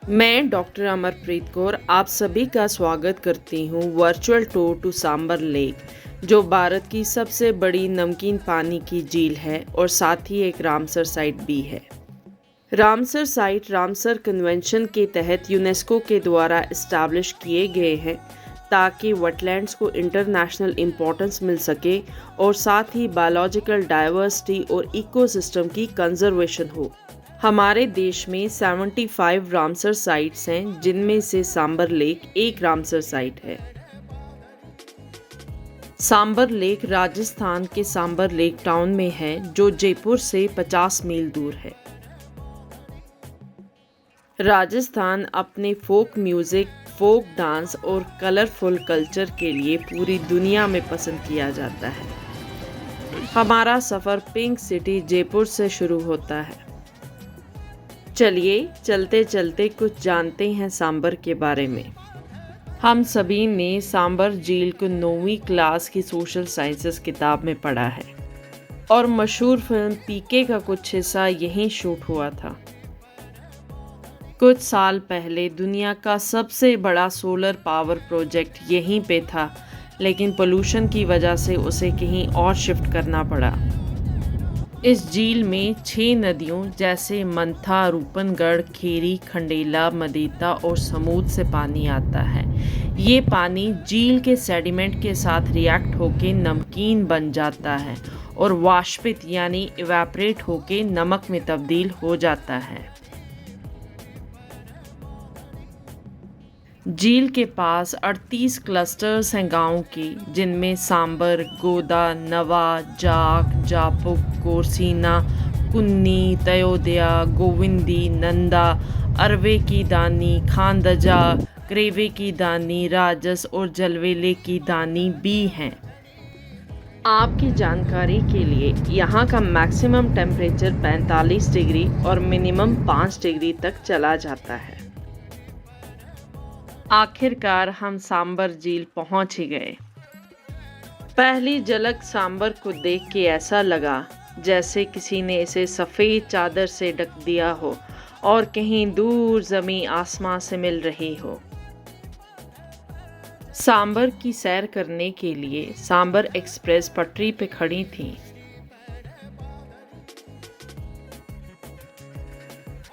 मैं डॉक्टर अमरप्रीत कौर आप सभी का स्वागत करती हूँ virtual tour to Sambhar lake, जो भारत की सबसे बड़ी नमकीन पानी की झील है और साथ ही एक रामसर साइट भी है। रामसर साइट रामसर कन्वेंशन के तहत यूनेस्को के द्वारा इस्टेब्लिश किए गए हैं ताकि वेटलैंड्स को इंटरनेशनल इम्पोर्टेंस मिल सके और साथ ही बायोलॉजिकल डाइवर्सिटी और इकोसिस्टम की कंजर्वेशन हो। हमारे देश में 75 रामसर साइट्स हैं, जिनमें से सांबर लेक एक रामसर साइट है। सांबर लेक राजस्थान के सांबर लेक टाउन में है, जो जयपुर से 50 मील दूर है। राजस्थान अपने फोक म्यूजिक, फोक डांस और कलरफुल कल्चर के लिए पूरी दुनिया में पसंद किया जाता है। हमारा सफ़र पिंक सिटी जयपुर से शुरू होता है। चलिए चलते चलते कुछ जानते हैं सांबर के बारे में। हम सभी ने सांबर झील को 9वीं क्लास की सोशल साइंसेस किताब में पढ़ा है और मशहूर फिल्म पीके का कुछ हिस्सा यहीं शूट हुआ था। कुछ साल पहले दुनिया का सबसे बड़ा सोलर पावर प्रोजेक्ट यहीं पे था, लेकिन पोल्यूशन की वजह से उसे कहीं और शिफ्ट करना पड़ा। इस झील में 6 नदियों जैसे मंथा, रूपनगढ़, खेरी, खंडेला, मदेता और समूद से पानी आता है। ये पानी झील के सेडिमेंट के साथ रिएक्ट होके नमकीन बन जाता है और वाष्पित यानी इवेपोरेट होके नमक में तब्दील हो जाता है। झील के पास 38 क्लस्टर्स हैं गांवों के, जिनमें सांबर, गोदा, नवा, जाख, जापुक, कोरसीना, कुन्नी, तयोदया, गोविंदी, नंदा, अरवे की दानी, खानदजा, करेवे की दानी, राजस और जलवेले की दानी भी हैं। आपकी जानकारी के लिए यहाँ का मैक्सिमम टेम्परेचर 45 डिग्री और मिनिमम 5 डिग्री तक चला जाता है। आखिरकार हम सांबर झील पहुंच ही गए। पहली झलक सांबर को देख के ऐसा लगा जैसे किसी ने इसे सफ़ेद चादर से ढक दिया हो और कहीं दूर ज़मीं आसमां से मिल रही हो। सांबर की सैर करने के लिए सांबर एक्सप्रेस पटरी पे खड़ी थी।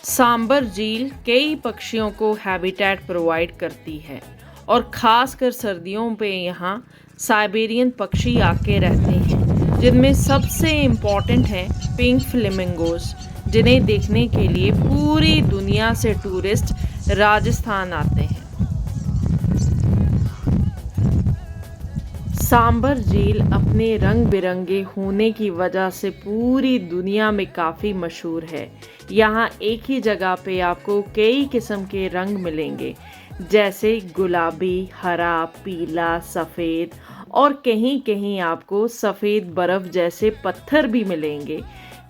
सांबर झील कई पक्षियों को हैबिटेट प्रोवाइड करती है और ख़ासकर सर्दियों पे यहाँ साइबेरियन पक्षी आके रहते हैं, जिनमें सबसे इम्पॉर्टेंट हैं पिंक फ्लेमिंगोज, जिन्हें देखने के लिए पूरी दुनिया से टूरिस्ट राजस्थान आते हैं। सांबर झील अपने रंग बिरंगे होने की वजह से पूरी दुनिया में काफ़ी मशहूर है। यहाँ एक ही जगह पे आपको कई किस्म के रंग मिलेंगे, जैसे गुलाबी, हरा, पीला, सफ़ेद और कहीं कहीं आपको सफ़ेद बर्फ़ जैसे पत्थर भी मिलेंगे,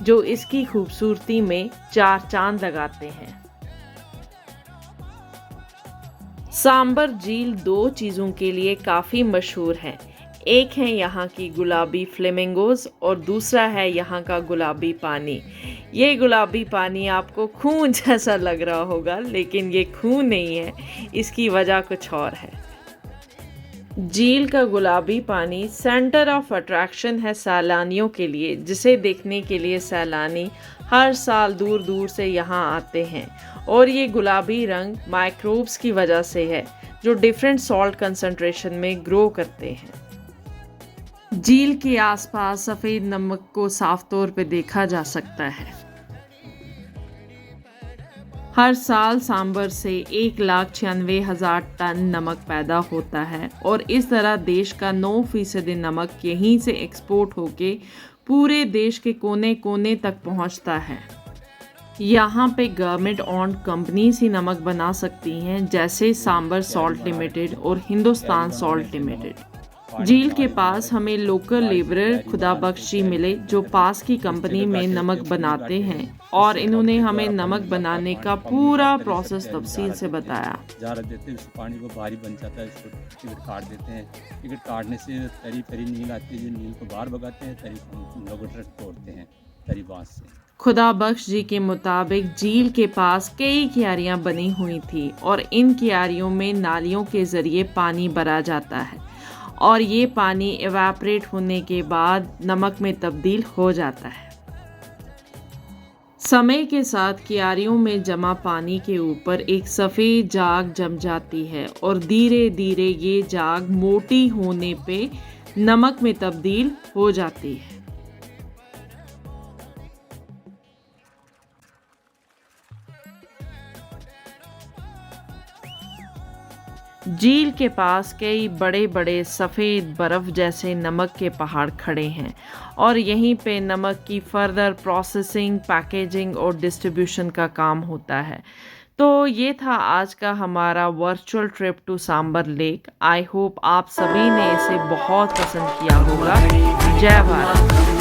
जो इसकी खूबसूरती में चार चांद लगाते हैं। सांबर झील 2 चीज़ों के लिए काफ़ी मशहूर है। एक है यहाँ की गुलाबी फ्लेमिंगोज और दूसरा है यहाँ का गुलाबी पानी। ये गुलाबी पानी आपको खून जैसा लग रहा होगा, लेकिन ये खून नहीं है, इसकी वजह कुछ और है। झील का गुलाबी पानी सेंटर ऑफ अट्रैक्शन है सैलानियों के लिए, जिसे देखने के लिए सैलानी हर साल दूर दूर से यहाँ आते हैं। और ये गुलाबी रंग माइक्रोब्स की वजह से है, जो डिफरेंट सॉल्ट कंसंट्रेशन में ग्रो करते हैं। झील के आसपास सफ़ेद नमक को साफ तौर पे देखा जा सकता है। हर साल सांबर से 1,96,000 टन नमक पैदा होता है और इस तरह देश का 9% नमक यहीं से एक्सपोर्ट होके पूरे देश के कोने कोने तक पहुंचता है। यहाँ पे गवर्नमेंट ओन्ड कंपनीज ही नमक बना सकती हैं, जैसे सांबर सॉल्ट लिमिटेड और हिंदुस्तान सॉल्ट लिमिटेड। झील के पास हमें लोकल लेबरर खुदाबख्श जी मिले, जो पास की कंपनी में नमक बनाते हैं, और इन्होंने हमें नमक बनाने का पूरा प्रोसेस तफसील से बताया। जार देते हैं, उस पानी को भारी बन जाता है, इसको टिकट काट देते हैं। टिकट काटने से तरी तरी नील आती है, जो नील को बाहर भगाते हैं, तरी हम लोग तोड़ते हैं तरी बाँस से। खुदा बख्श जी के मुताबिक झील के पास कई क्यारियां बनी हुई थी और इन क्यारियों में नालियों के ज़रिए पानी भरा जाता है और ये पानी एवापरेट होने के बाद नमक में तब्दील हो जाता है। समय के साथ क्यारियों में जमा पानी के ऊपर एक सफ़ेद झाग जम जाती है और धीरे धीरे ये झाग मोटी होने पे नमक में तब्दील हो जाती है। झील के पास कई बड़े बड़े सफ़ेद बर्फ़ जैसे नमक के पहाड़ खड़े हैं और यहीं पे नमक की फर्दर प्रोसेसिंग, पैकेजिंग और डिस्ट्रीब्यूशन का काम होता है। तो ये था आज का हमारा virtual trip to Sambhar lake. I hope आप सभी ने इसे बहुत पसंद किया होगा। जय भारत।